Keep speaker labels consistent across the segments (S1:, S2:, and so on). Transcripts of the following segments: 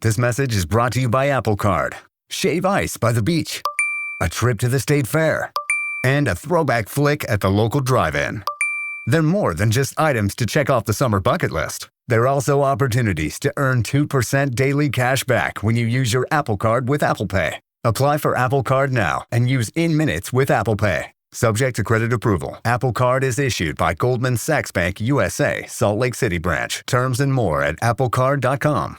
S1: This message is brought to you by Apple Card, Shave Ice by the beach, a trip to the state fair, and a throwback flick at the local drive-in. They're more than just items to check off the summer bucket list. They're also opportunities to earn 2% daily cash back when you use your Apple Card with Apple Pay. Apply for Apple Card now and use in minutes with Apple Pay. Subject to credit approval. Apple Card is issued by Goldman Sachs Bank USA, Salt Lake City branch. Terms and more at applecard.com.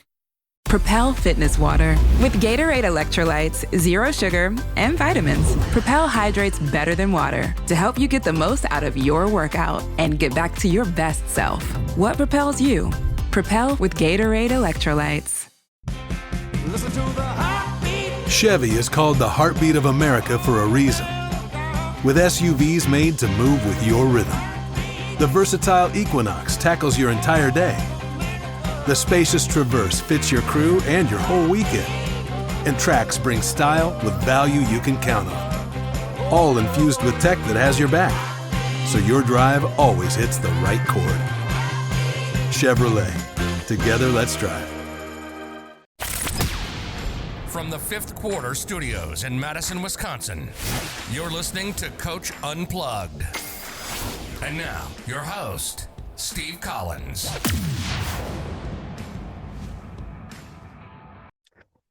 S2: Propel Fitness Water. With Gatorade electrolytes, zero sugar, and vitamins, Propel hydrates better than water to help you get the most out of your workout and get back to your best self. What propels you? Propel with Gatorade electrolytes.
S3: Listen to the heartbeat.
S4: Chevy is called the heartbeat of America for a reason. With SUVs made to move with your rhythm. The versatile Equinox tackles your entire day. The spacious Traverse fits your crew and your whole weekend. And Trax brings style with value you can count on. All infused with tech that has your back, so your drive always hits the right chord. Chevrolet. Together, let's drive.
S5: From the Fifth Quarter Studios in Madison, Wisconsin, you're listening to Coach Unplugged. And now, your host, Steve Collins.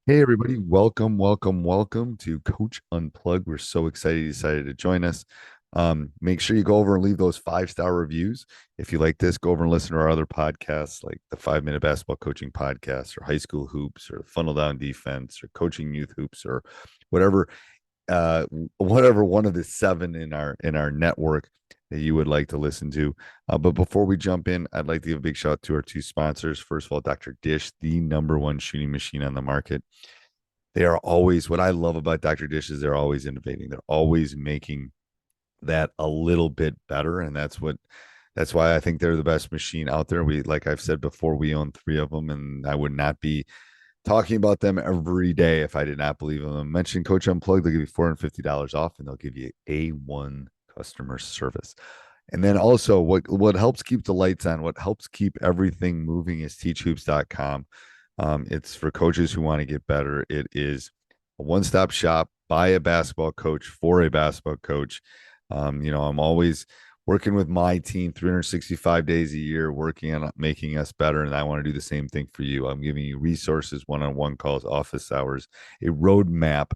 S6: Hey everybody, welcome to Coach Unplugged. We're so excited you decided to join us. Make sure you go over and leave those 5-star reviews. If you like this, go over and listen to our other podcasts like the 5-Minute Basketball Coaching Podcast or High School Hoops or Funnel Down Defense or Coaching Youth Hoops or whatever one of the 7 in our network that you would like to listen to. But before we jump in, I'd like to give a big shout out to our 2 sponsors. First of all, Dr. Dish, the #1 shooting machine on the market. They are always, what I love about Dr. Dish is they're always innovating. They're always making that a little bit better. And that's why I think they're the best machine out there. Like I've said before, we own 3 of them, and I would not be talking about them every day if I did not believe in them. Mention Coach Unplugged, they'll give you $450 off, and they'll give you A1 customer service. And then also what helps keep the lights on, what helps keep everything moving is teachhoops.com. It's for coaches who want to get better. It is a one-stop shop by a basketball coach for a basketball coach. I'm always working with my team 365 days a year, working on making us better. And I want to do the same thing for you. I'm giving you resources, one-on-one calls, office hours, a roadmap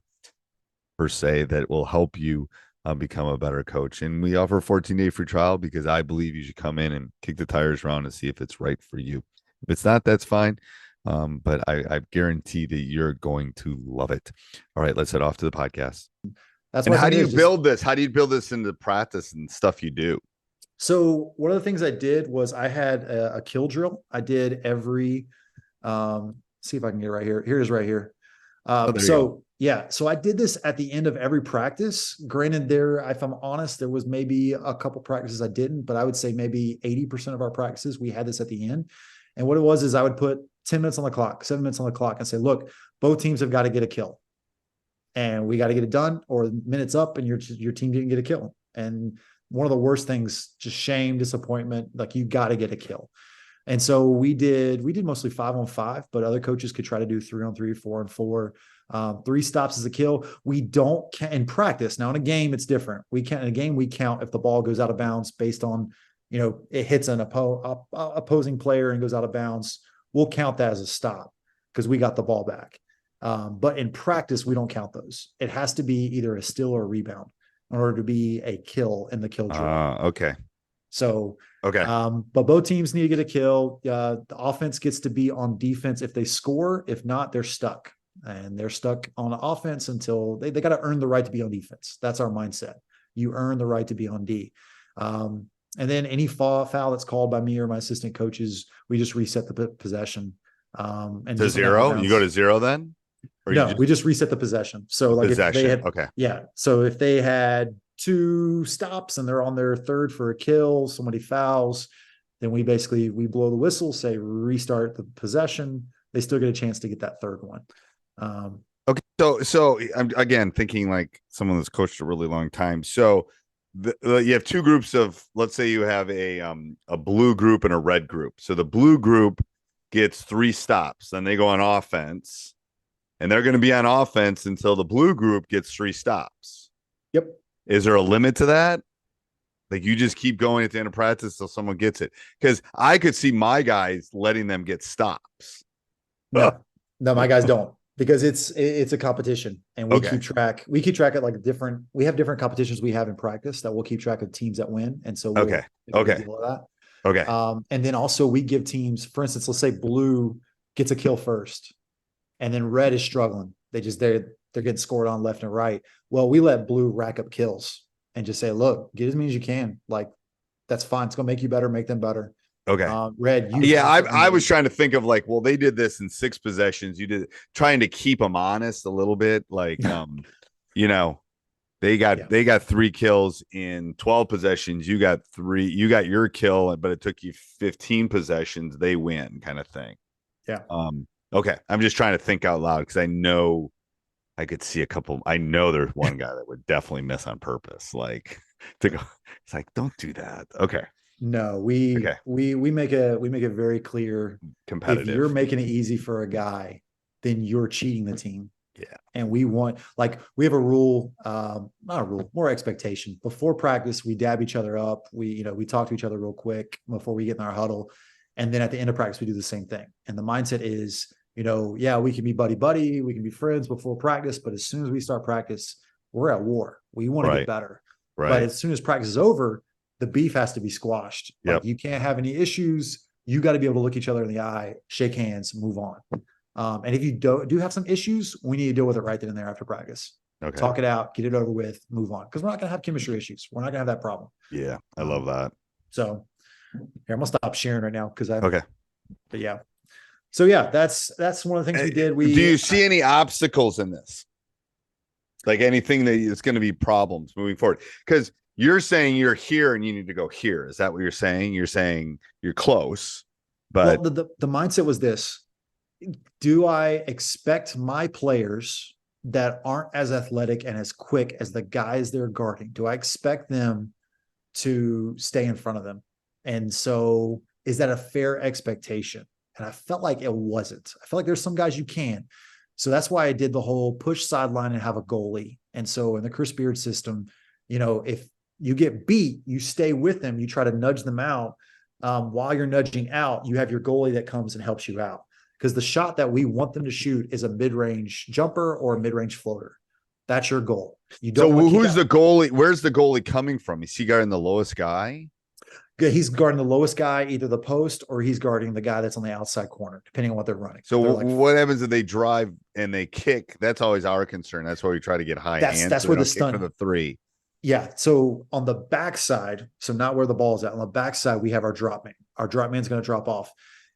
S6: per se that will help you become a better coach. And we offer a 14-day free trial because I believe you should come in and kick the tires around and see if it's right for you. If it's not, that's fine. But I guarantee that you're going to love it. All right, let's head off to the podcast. And how do you build this? How do you build this into practice and stuff you do?
S7: So one of the things I did was I had a kill drill. I did every, see if I can get it right here. Here it is right here. So I did this at the end of every practice. Granted, if I'm honest, there was maybe a couple practices I didn't, but I would say maybe 80% of our practices, we had this at the end. And what it was is I would put 10 minutes on the clock, 7 minutes on the clock, and say, look, both teams have got to get a kill. And we got to get it done, or minutes up and your team didn't get a kill. And one of the worst things, just shame, disappointment, like you got to get a kill. And so we did mostly 5-on-5, but other coaches could try to do 3-on-3, 4-on-4. 3 stops is a kill. We don't in practice. Now in a game, it's different. In a game, we count if the ball goes out of bounds based on, it hits an opposing player and goes out of bounds. We'll count that as a stop because we got the ball back. But in practice, we don't count those. It has to be either a steal or a rebound in order to be a kill in the kill drill.
S6: Okay.
S7: So,
S6: okay.
S7: But both teams need to get a kill. The offense gets to be on defense if they score. If not, they're stuck. And they're stuck on offense until they got to earn the right to be on defense. That's our mindset. You earn the right to be on D. And then any foul that's called by me or my assistant coaches, we just reset the possession. And
S6: to 0? You go to 0 then? Or
S7: no, we just reset the possession. So like
S6: possession.
S7: If they had,
S6: okay.
S7: Yeah. So if they had 2 stops and they're on their 3rd for a kill, somebody fouls, then we blow the whistle, say restart the possession. They still get a chance to get that 3rd one.
S6: Okay. So I'm again thinking like someone that's coached a really long time. So you have 2 groups of, let's say you have a blue group and a red group. So the blue group gets 3 stops. Then they go on offense, and they're going to be on offense until the blue group gets 3 stops.
S7: Yep.
S6: Is there a limit to that? Like, you just keep going at the end of practice till someone gets it? Because I could see my guys letting them get stops.
S7: No, my guys don't, because it's a competition, and we keep track. We keep track of like we have different competitions we have in practice that we'll keep track of teams that win. And so we'll deal with that.
S6: Okay.
S7: And then also we give teams, for instance, let's say blue gets a kill first, and then red is struggling. They're getting scored on left and right. Well, we let blue rack up kills and just say, look, get as many as you can. Like, that's fine. It's going to make you better, make them better.
S6: Okay.
S7: Red.
S6: I was trying to think of like, well, they did this in 6 possessions. You did, trying to keep them honest a little bit. Like, they got 3 kills in 12 possessions. You got your kill, but it took you 15 possessions. They win, kind of thing.
S7: Yeah.
S6: Okay. I'm just trying to think out loud, because I know I could see a couple. I know there's one guy that would definitely miss on purpose. Like, to go, it's like, don't do that. Okay.
S7: No, we make it very clear.
S6: Competitive.
S7: If you're making it easy for a guy, then you're cheating the team.
S6: Yeah.
S7: And we have a rule, not a rule, more expectation. Before practice, we dab each other up. We talk to each other real quick before we get in our huddle. And then at the end of practice, we do the same thing. And the mindset is, we can be buddy, we can be friends before practice, but as soon as we start practice, we're at war. We want to get better.
S6: Right.
S7: But as soon as practice is over, the beef has to be squashed.
S6: Yep.
S7: Like, you can't have any issues. You got to be able to look each other in the eye, shake hands, move on. And if you do have some issues, we need to deal with it right then and there after practice.
S6: Okay.
S7: Talk it out, get it over with, move on. Because we're not going to have chemistry issues. We're not going to have that problem.
S6: Yeah, I love that.
S7: So here, I'm gonna stop sharing right now because
S6: okay.
S7: But yeah. So yeah, that's one of the things we did.
S6: Do you see any obstacles in this? Like, anything that is going to be problems moving forward? Because you're saying you're here and you need to go here. Is that what you're saying? You're saying you're close, but
S7: the mindset was this: do I expect my players that aren't as athletic and as quick as the guys they're guarding? Do I expect them to stay in front of them? And so, is that a fair expectation? And I felt like it wasn't. I felt like there's some guys you can. So that's why I did the whole push sideline and have a goalie. And so in the Chris Beard system, if you get beat, you stay with them. You try to nudge them out. While you're nudging out, you have your goalie that comes and helps you out. Because the shot that we want them to shoot is a mid-range jumper or a mid-range floater. That's your goal. You don't.
S6: So who's the goalie? Where's the goalie coming from? Is he guarding the lowest guy?
S7: He's guarding the lowest guy, either the post or he's guarding the guy that's on the outside corner, depending on what they're running.
S6: So what happens if they drive and they kick? That's always our concern. That's why we try to get high hands.
S7: That's where the stunt
S6: for the 3.
S7: Yeah. So on the backside, so not where the ball is at, on the backside, we have our drop man. Our drop man's going to drop off.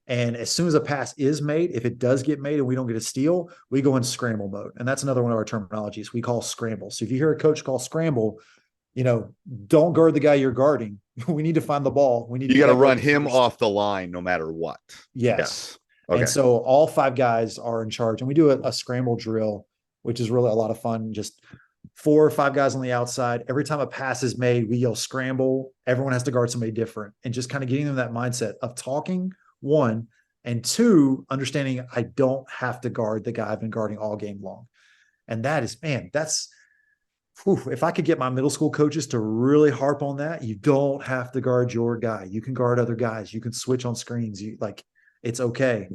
S7: And as soon as a pass is made, if it does get made and we don't get a steal, we go in scramble mode. And that's another one of our terminologies we call scramble. So if you hear a coach call scramble, don't guard the guy you're guarding. We need to find the ball. You
S6: got to run him off the line no matter what.
S7: Yes.
S6: Okay.
S7: And so all 5 guys are in charge, and we do a scramble drill, which is really a lot of fun. Just 4 or 5 guys on the outside. Every time a pass is made, we yell scramble. Everyone has to guard somebody different, and just kind of getting them that mindset of talking, 1, and 2, understanding I don't have to guard the guy I've been guarding all game long. And that is, if I could get my middle school coaches to really harp on that, you don't have to guard your guy. You can guard other guys. You can switch on screens. It's okay.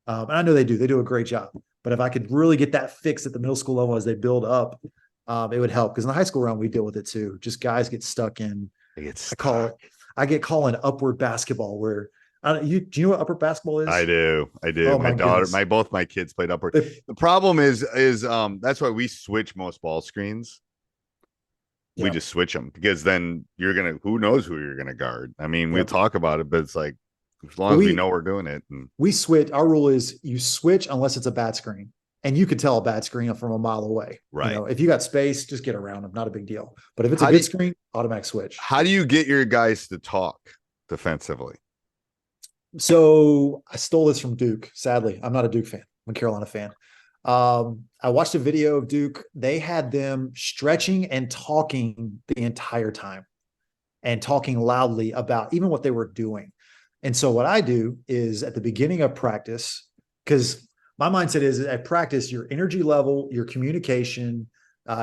S7: And I know they do. They do a great job. But if I could really get that fixed at the middle school level as they build up, it would help. Because in the high school round, we deal with it too. Just guys get stuck in. I get called upward basketball where do you know what upward basketball is? I
S6: do.
S7: Oh,
S6: my daughter, both my kids played upward. The problem is that's why we switch most ball screens.
S7: Yeah.
S6: We just switch them, because then who knows who you're going to guard. I mean, we talk about it, but it's like, as long as we know we're doing it.
S7: We switch. Our rule is you switch unless it's a bad screen, and you could tell a bad screen from a mile away.
S6: Right.
S7: If you got space, just get around them. Not a big deal. But if it's a good screen, automatic switch.
S6: How do you get your guys to talk defensively?
S7: So I stole this from Duke. Sadly, I'm not a Duke fan. I'm a Carolina fan. I watched a video of Duke. They had them stretching and talking the entire time, and talking loudly about even what they were doing. And so what I do is at the beginning of practice, because my mindset is at practice, your energy level, your communication,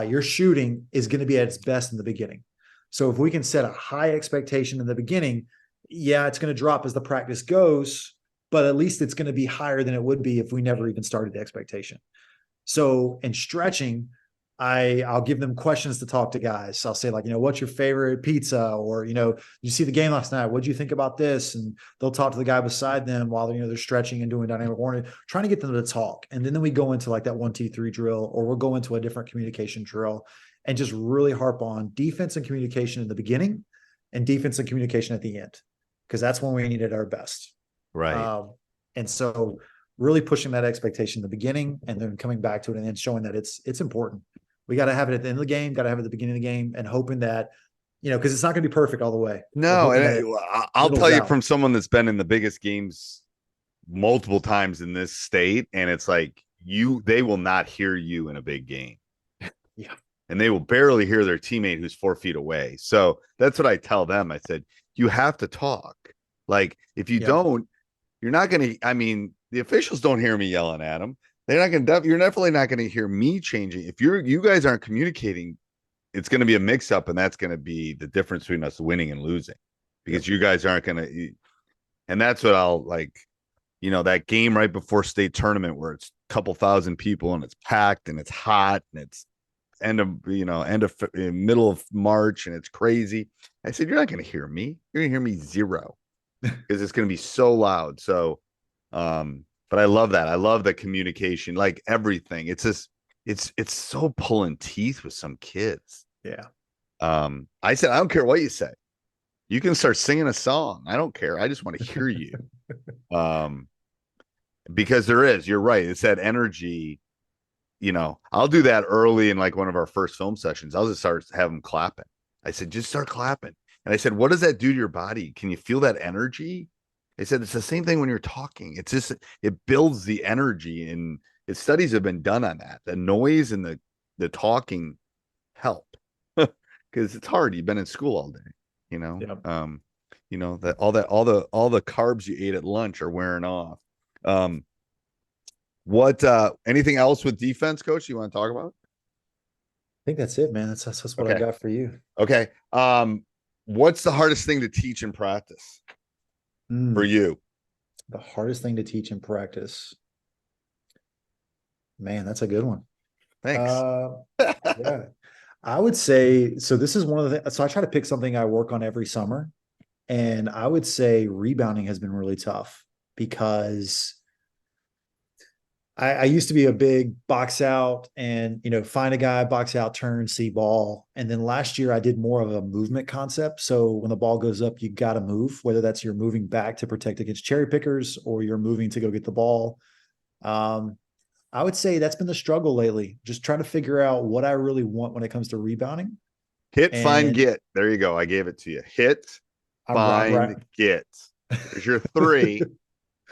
S7: your shooting is going to be at its best in the beginning. So if we can set a high expectation in the beginning, yeah, it's going to drop as the practice goes, but at least it's going to be higher than it would be if we never even started the expectation. So in stretching, I'll give them questions to talk to guys. So I'll say, like, what's your favorite pizza? Or, you see the game last night. What'd you think about this? And they'll talk to the guy beside them while they're stretching and doing dynamic warning, trying to get them to talk. And then we go into like that 1, 2, 3 drill, or we'll go into a different communication drill and just really harp on defense and communication in the beginning and defense and communication at the end, because that's when we need it our best.
S6: Right.
S7: And so really pushing that expectation in the beginning and then coming back to it and then showing that it's important. We got to have it at the end of the game, got to have it at the beginning of the game, and hoping that, because it's not going to be perfect all the way.
S6: No, and I'll tell you from someone that's been in the biggest games multiple times in this state, and it's like they will not hear you in a big game.
S7: Yeah.
S6: And they will barely hear their teammate who's 4 feet away. So that's what I tell them. I said, you have to talk. Like, if you don't, you're not going to, the officials don't hear me yelling at them. They're not going to, you're definitely not going to hear me changing. If you guys aren't communicating, it's going to be a mix up, and that's going to be the difference between us winning and losing, because you guys aren't going to, and that's what I'll like, that game right before state tournament where it's a couple thousand people and it's packed and it's hot and it's middle of March and it's crazy. I said, you're not going to hear me. You're going to hear me zero, because it's going to be so loud. So, but I love that. I love the communication, like everything. It's just, it's so pulling teeth with some kids.
S7: Yeah.
S6: I said, I don't care what you say. You can start singing a song. I don't care. I just want to hear you. Because you're right. It's that energy. I'll do that early in like one of our first film sessions. I'll just start having them clapping. I said, just start clapping. And I said, what does that do to your body? Can you feel that energy? They said it's the same thing when you're talking. It's just, it builds the energy, and studies have been done on that. The noise and the talking help, because it's hard. You've been in school all day,
S7: Yep.
S6: That all the carbs you ate at lunch are wearing off. What anything else with defense, Coach, you want to talk about?
S7: I think that's it, man. That's what I got for you.
S6: Okay. What's the hardest thing to teach in practice for you?
S7: The hardest thing to teach in practice. Man, that's a good one.
S6: Thanks.
S7: Yeah. I would say, so this is one of the, so I try to pick something I work on every summer. And I would say rebounding has been really tough, because I used to be a big box out and, find a guy, box out, turn, see ball. And then last year I did more of a movement concept. So when the ball goes up, you got to move, whether that's you're moving back to protect against cherry pickers or you're moving to go get the ball. I would say that's been the struggle lately. Just trying to figure out what I really want when it comes to rebounding.
S6: Find, get. There you go. I gave it to you. Find, get. There's your 3.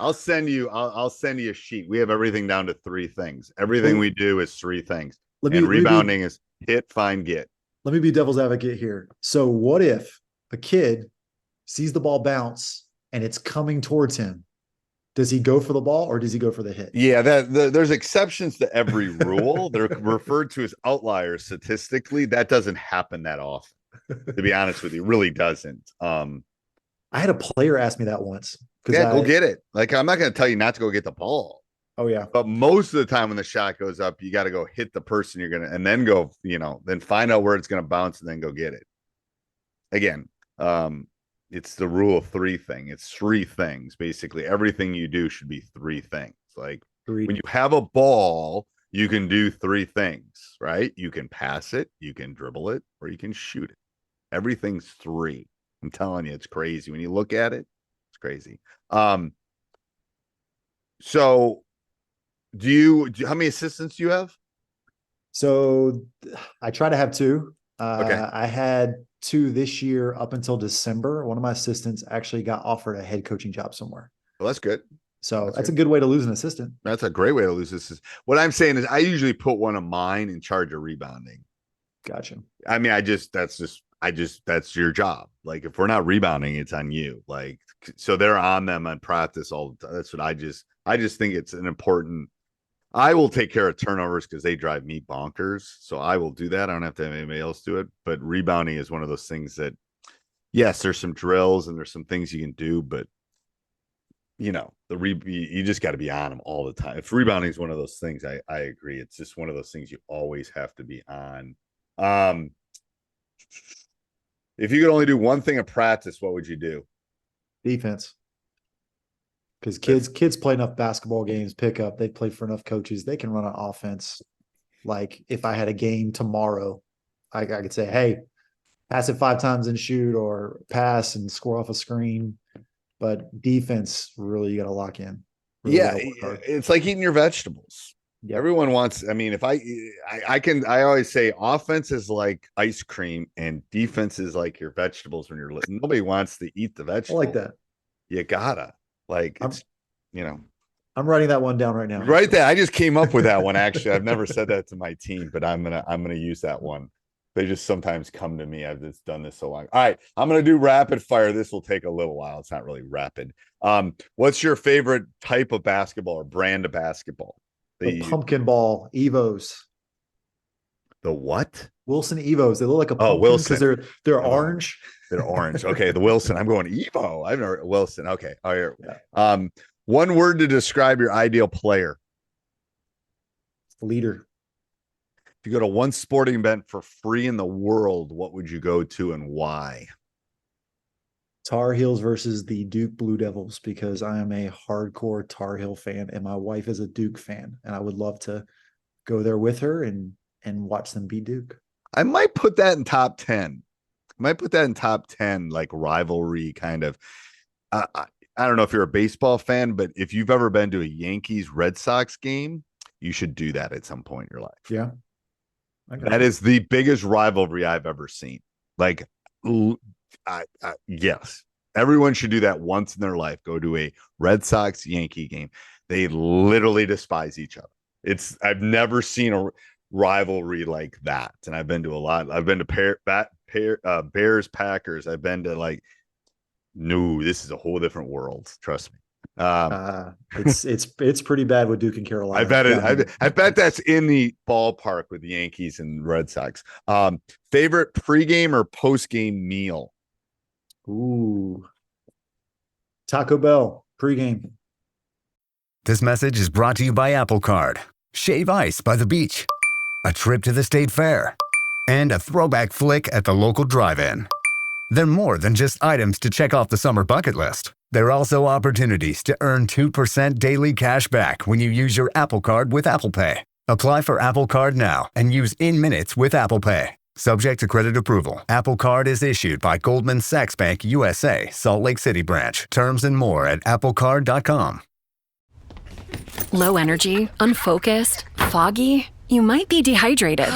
S6: I'll send you a sheet. We have everything down to 3 things. Everything we do is 3 things. Rebounding is hit, find, get.
S7: Let me be devil's advocate here. So what if a kid sees the ball bounce and it's coming towards him? Does he go for the ball or does he go for the hit?
S6: Yeah, there's exceptions to every rule. They're referred to as outliers statistically. That doesn't happen that often, to be honest with you. It really doesn't.
S7: I had a player ask me that once.
S6: Yeah, go get it. Like, I'm not going to tell you not to go get the ball.
S7: Oh, yeah.
S6: But most of the time when the shot goes up, you got to go hit the person you're going to, and then go, then find out where it's going to bounce and then go get it. Again, it's the rule of 3 thing. It's 3 things. Basically, everything you do should be 3 things. Like, when you have a ball, you can do 3 things, right? You can pass it, you can dribble it, or you can shoot it. Everything's 3. I'm telling you, it's crazy. When you look at it, it's crazy. So how many assistants do you have?
S7: So I try to have 2.
S6: Okay.
S7: I had 2 this year up until December. One of my assistants actually got offered a head coaching job somewhere.
S6: Well, that's good.
S7: So that's a good way to lose an assistant. That's
S6: a great way to lose this. What I'm saying is I usually put one of mine in charge of rebounding.
S7: Gotcha.
S6: I mean, that's your job. Like, if we're not rebounding, it's on you. Like, so they're on them on practice all the time. That's what I just think it's an important. I will take care of turnovers because they drive me bonkers. So I will do that. I don't have to have anybody else do it. But rebounding is one of those things that, yes, there's some drills and there's some things you can do, but you just got to be on them all the time. If rebounding is one of those things, I agree. It's just one of those things you always have to be on. If you could only do one thing in practice, what would you do?
S7: Defense. Because kids play enough basketball games, pick up, they play for enough coaches, they can run an offense. Like if I had a game tomorrow, I could say, hey, pass it 5 times and shoot, or pass and score off a screen. But defense, really, you got to lock in. Really
S6: it's like eating your vegetables. Yep. Everyone wants, if I always say offense is like ice cream and defense is like your vegetables when you're listening. Nobody wants to eat the vegetables.
S7: I like that.
S6: You gotta. I'm
S7: writing that one down right now.
S6: Right there. I just came up with that one. Actually, I've never said that to my team, but I'm gonna use that one. They just sometimes come to me. I've just done this so long. All right, I'm gonna do rapid fire. This will take a little while. It's not really rapid. What's your favorite type of basketball or brand of basketball?
S7: The pumpkin ball Evos.
S6: The what?
S7: Wilson Evos. They look like a pumpkin because they're orange.
S6: They're orange. Okay, the Wilson. I'm going Evo. I've never Wilson. Okay. Oh, here. Yeah. One word to describe your ideal player.
S7: Leader.
S6: If you go to one sporting event for free in the world, what would you go to and why?
S7: Tar Heels versus the Duke Blue Devils, because I am a hardcore Tar Heel fan and my wife is a Duke fan, and I would love to go there with her and watch them beat Duke.
S6: I might put that in top 10. Like rivalry kind of. I don't know if you're a baseball fan, but if you've ever been to a Yankees Red Sox game, you should do that at some point in your life.
S7: Yeah.
S6: That is the biggest rivalry I've ever seen. Like, yes, everyone should do that once in their life. Go to a Red Sox Yankee game. They literally despise each other. I've never seen a rivalry like that. And I've been to a lot. I've been to Bears, Packers. I've been to no, this is a whole different world. Trust me.
S7: It's pretty bad with Duke and Carolina.
S6: I bet that's in the ballpark with the Yankees and Red Sox. Favorite pregame or postgame meal?
S7: Ooh, Taco Bell pregame.
S1: This message is brought to you by Apple Card. Shave ice by the beach, a trip to the state fair, and a throwback flick at the local drive-in. They're more than just items to check off the summer bucket list. They're also opportunities to earn 2% daily cash back when you use your Apple Card with Apple Pay. Apply for Apple Card now and use in minutes with Apple Pay. Subject to credit approval. Apple Card is issued by Goldman Sachs Bank USA, Salt Lake City branch. Terms and more at applecard.com.
S8: Low energy, unfocused, foggy? You might be dehydrated.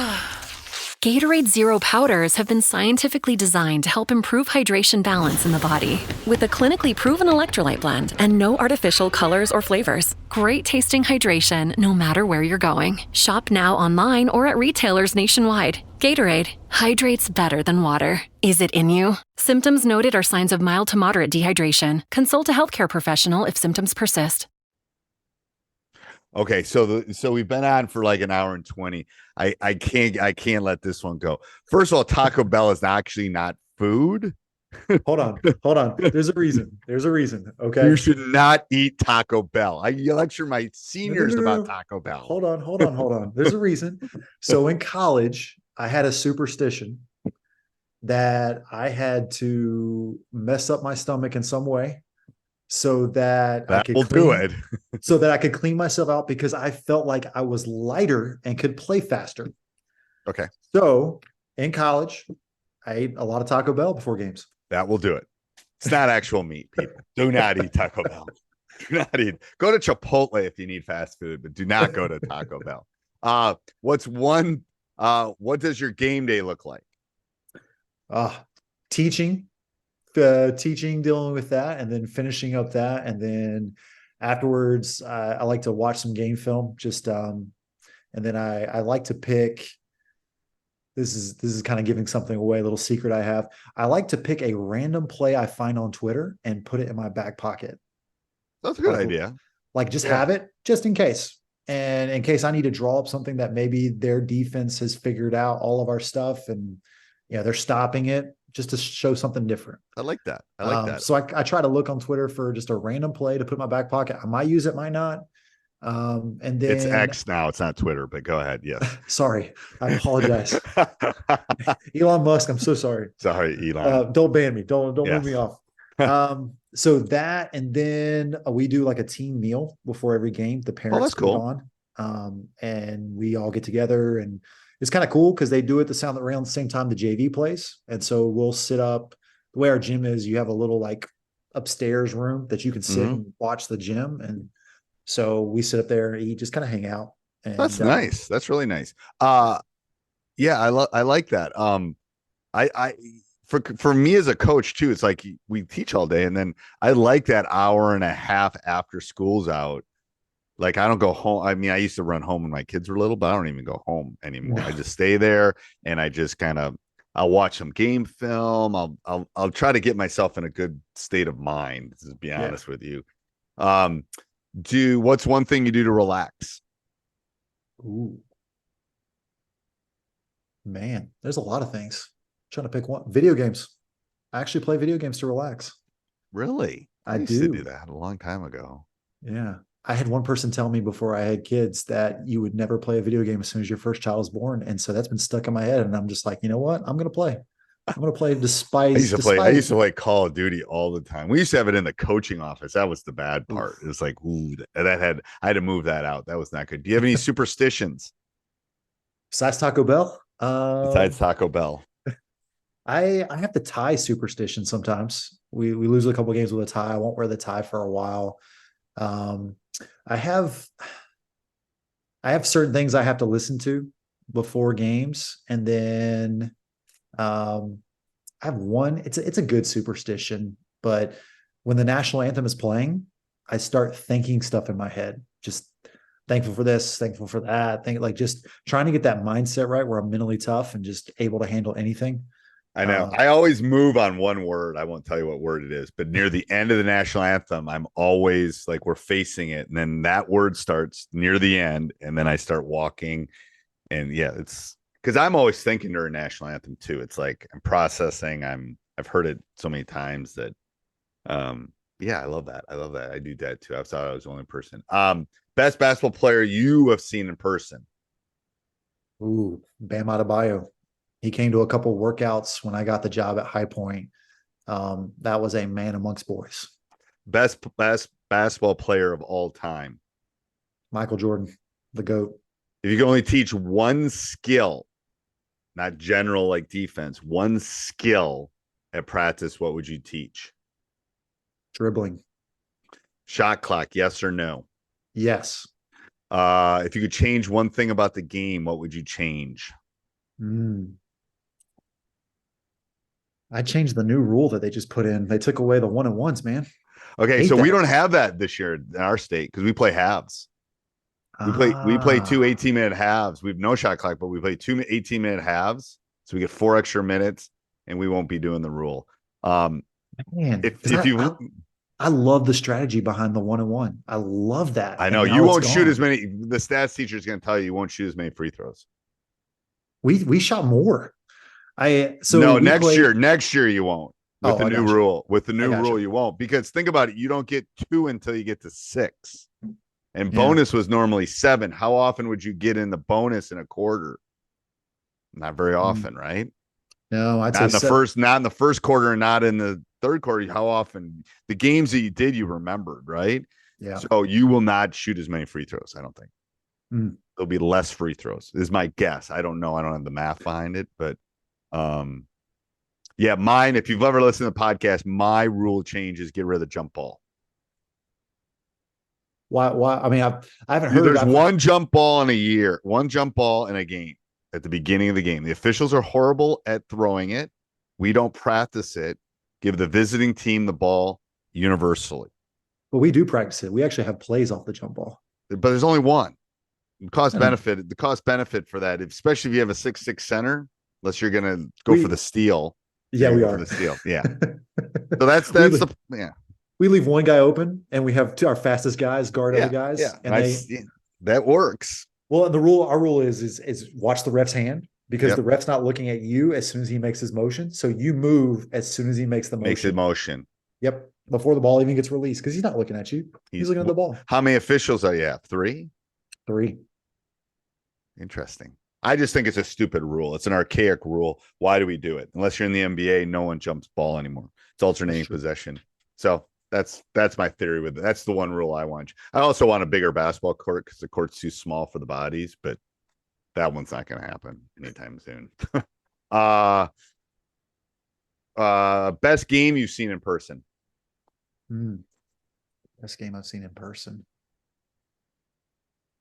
S8: Gatorade Zero powders have been scientifically designed to help improve hydration balance in the body. With a clinically proven electrolyte blend and no artificial colors or flavors. Great tasting hydration no matter where you're going. Shop now online or at retailers nationwide. Gatorade, hydrates better than water. Is it in you? Symptoms noted are signs of mild to moderate dehydration. Consult a healthcare professional if symptoms persist.
S6: Okay, so we've been on for like an hour and 20. I can't let this one go. First of all, Taco Bell is actually not food.
S7: Hold on. There's a reason. Okay.
S6: You should not eat Taco Bell. I lecture my seniors about Taco Bell.
S7: Hold on. There's a reason. So in college, I had a superstition that I had to mess up my stomach in some way so that I could clean myself out, because I felt like I was lighter and could play faster.
S6: Okay.
S7: So in college, I ate a lot of Taco Bell before games.
S6: That will do it. It's not actual meat, people. Do not eat Taco Bell. Do not eat. Go to Chipotle if you need fast food, but do not go to Taco Bell. What does your game day look like?
S7: Teaching, dealing with that, and then finishing up that. And then afterwards, I like to watch some game film, and then I like to pick this is kind of giving something away, a little secret I have. I like to pick a random play I find on Twitter and put it in my back pocket.
S6: That's a good idea.
S7: Like just have it just in case. And in case I need to draw up something that maybe their defense has figured out all of our stuff and they're stopping it just to show something different.
S6: I like that. I like that.
S7: So I try to look on Twitter for just a random play to put in my back pocket. I might use it, might not. And then
S6: it's X now. It's not Twitter, but go ahead. Yes.
S7: Sorry. I apologize. Elon Musk. I'm so sorry.
S6: Sorry, Elon.
S7: Don't ban me. Don't move me off. So that, and then we do like a team meal before every game. The parents put it on, and we all get together, and it's kind of cool because they do it around the same time the JV plays. And so we'll sit up. The way our gym is, you have a little like upstairs room that you can sit and watch the gym. And so we sit up there and eat, just kind of hang out. And,
S6: that's nice. That's really nice. Yeah, I like that. For me as a coach too, it's like we teach all day, and then I like that hour and a half after school's out. Like I don't go home. I mean, I used to run home when my kids were little, but I don't even go home anymore. I just stay there and I just I'll watch some game film. I'll try to get myself in a good state of mind, to be honest with you. What's one thing you do to relax?
S7: Ooh. Man, there's a lot of things. Trying to pick one. Video games. I actually play video games to relax.
S6: Really? I used to do that a long time ago.
S7: Yeah. I had one person tell me before I had kids that you would never play a video game as soon as your first child is born. And so that's been stuck in my head. And I'm just like, you know what? I'm going to play. I'm going to play despite. I used to play
S6: Call of Duty all the time. We used to have it in the coaching office. That was the bad part. It was like, ooh, I had to move that out. That was not good. Do you have any superstitions?
S7: Besides Taco Bell?
S6: Besides Taco Bell.
S7: I have the tie superstition sometimes. We lose a couple games with a tie. I won't wear the tie for a while. I have certain things I have to listen to before games. And then I have one, it's a good superstition, but when the national anthem is playing, I start thinking stuff in my head, just thankful for this, thankful for that. Just trying to get that mindset right where I'm mentally tough and just able to handle anything.
S6: I know. I always move on one word. I won't tell you what word it is, but near the end of the national anthem, I'm always like, we're facing it. And then that word starts near the end. And then I start walking. And yeah, it's because I'm always thinking during national anthem too. It's like I'm processing. I've heard it so many times that, yeah, I love that. I love that. I do that too. I thought I was the only person. Best basketball player you have seen in person.
S7: Ooh, Bam Adebayo. He came to a couple workouts when I got the job at High Point. That was a man amongst boys.
S6: Best basketball player of all time.
S7: Michael Jordan, the GOAT.
S6: If you could only teach one skill, not general like defense, one skill at practice, what would you teach?
S7: Dribbling.
S6: Shot clock, yes or no?
S7: Yes.
S6: If you could change one thing about the game, what would you change?
S7: I changed the new rule that they just put in. They took away the 1-on-1s, man.
S6: Okay, so we don't have that this year in our state because we play halves. We play 2 18-minute halves. We have no shot clock, but we play 2 18-minute halves. So we get 4 extra minutes, and we won't be doing the rule.
S7: Man, I love the strategy behind the 1-on-1. I love that.
S6: I know you won't shoot as many. The stats teacher is going to tell you won't shoot as many free throws.
S7: We shot more.
S6: Next year you won't. With the new rule. With the new rule, you won't. Because think about it, you don't get 2 until you get to 6. And bonus was normally 7. How often would you get in the bonus in a quarter? Not very often, right?
S7: No, I'd say
S6: not in the first quarter and not in the third quarter. How often the games that you did, you remembered, right?
S7: Yeah.
S6: So you will not shoot as many free throws, I don't think. There'll be less free throws, is my guess. I don't know. I don't have the math behind it, but yeah, mine, if you've ever listened to the podcast, my rule change is get rid of the jump ball.
S7: Why? I mean, I haven't heard.
S6: There's one jump ball in a year, one jump ball in a game at the beginning of the game. The officials are horrible at throwing it. We don't practice it. Give the visiting team the ball universally.
S7: But we do practice it. We actually have plays off the jump ball.
S6: But there's only one. The cost benefit for that, especially if you have a 6'6" center, unless you're gonna go for the steal.
S7: Yeah, we are.
S6: For the steal. Yeah. So that's the
S7: We leave one guy open, and we have our fastest guys guard other guys.
S6: Yeah,
S7: and
S6: that works.
S7: Well, and our rule is watch the ref's hand, because the ref's not looking at you as soon as he makes his motion. So you move as soon as he makes the motion.
S6: Makes the motion.
S7: Yep. Before the ball even gets released, because he's not looking at you. He's looking at the ball.
S6: How many officials are you have? 3?
S7: 3.
S6: Interesting. I just think it's a stupid rule. It's an archaic rule. Why do we do it? Unless you're in the NBA, no one jumps ball anymore. It's alternating possession. So that's my theory with it. That's the one rule I want. I also want a bigger basketball court because the court's too small for the bodies, but that one's not going to happen anytime soon. Best game you've seen in person?
S7: Best game I've seen in person.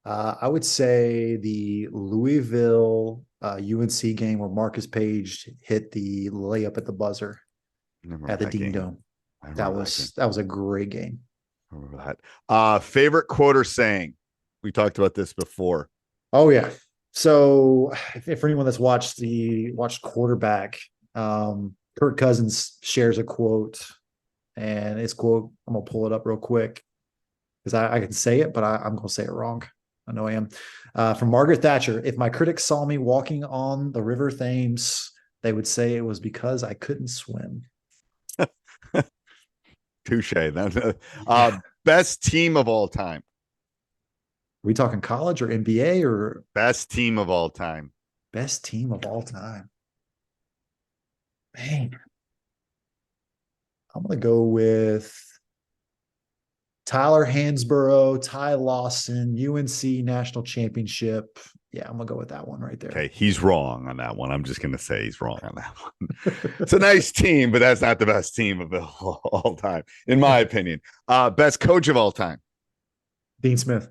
S7: I would say the Louisville UNC game where Marcus Page hit the layup at the buzzer at the Dean Dome. That was a great game.
S6: I remember that. Favorite quote or saying? We talked about this before.
S7: Oh yeah. So if for anyone that's watched Quarterback, Kirk Cousins shares a quote, and his quote, I'm gonna pull it up real quick because I can say it, but I'm gonna say it wrong. I know I am. From Margaret Thatcher: "If my critics saw me walking on the River Thames, they would say it was because I couldn't swim."
S6: Touche. Best team of all time.
S7: Are we talking college or NBA or
S6: best team of all time?
S7: Best team of all time. Man, I'm going to go with Tyler Hansborough, Ty Lawson, UNC National Championship. Yeah, I'm going to go with that one right there.
S6: Okay, he's wrong on that one. I'm just going to say he's wrong on that one. It's a nice team, but that's not the best team of all time, in my opinion. Best coach of all time?
S7: Dean Smith.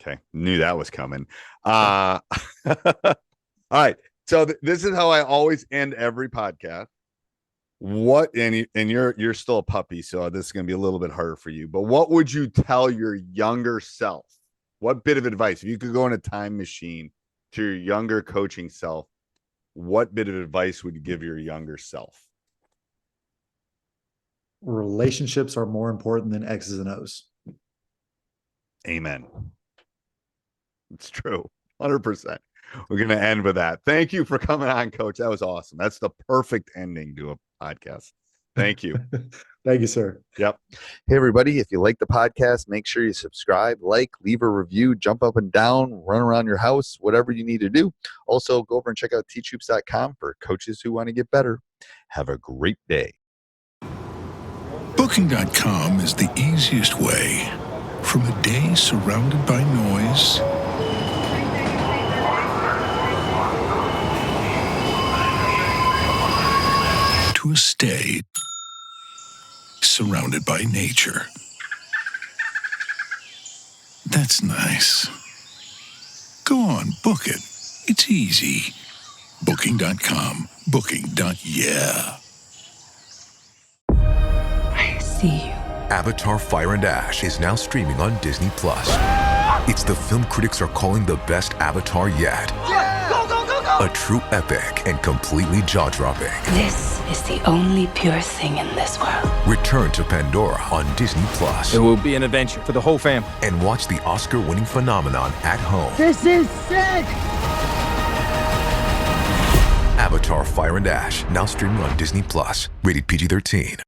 S6: Okay, knew that was coming. All right, so this is how I always end every podcast. And you're still a puppy, so this is going to be a little bit harder for you. But what would you tell your younger self? What bit of advice, if you could go in a time machine to your younger coaching self, what bit of advice would you give your younger self?
S7: Relationships are more important than X's and O's.
S6: Amen. It's true. 100%. We're going to end with that. Thank you for coming on, Coach. That was awesome. That's the perfect ending to a podcast. Thank you.
S7: Thank you, sir.
S6: Yep. Hey, everybody. If you like the podcast, make sure you subscribe, leave a review, jump up and down, run around your house, whatever you need to do. Also, go over and check out teachhoops.com for coaches who want to get better. Have a great day.
S9: Booking.com is the easiest way from a day surrounded by noise to a stay surrounded by nature. That's nice. Go on, book it. It's easy. Booking.com. Booking.yeah.
S10: I see you.
S11: Avatar: Fire and Ash is now streaming on Disney+. It's the film critics are calling the best Avatar yet.
S10: Yeah! Go, go, go, go!
S11: A true epic and completely jaw-dropping.
S10: This is the only pure thing in this world.
S11: Return to Pandora on Disney+.
S12: It will be an adventure for the whole family.
S11: And watch the Oscar-winning phenomenon at home.
S10: This is sick!
S11: Avatar: Fire and Ash, now streaming on Disney+. Rated PG-13.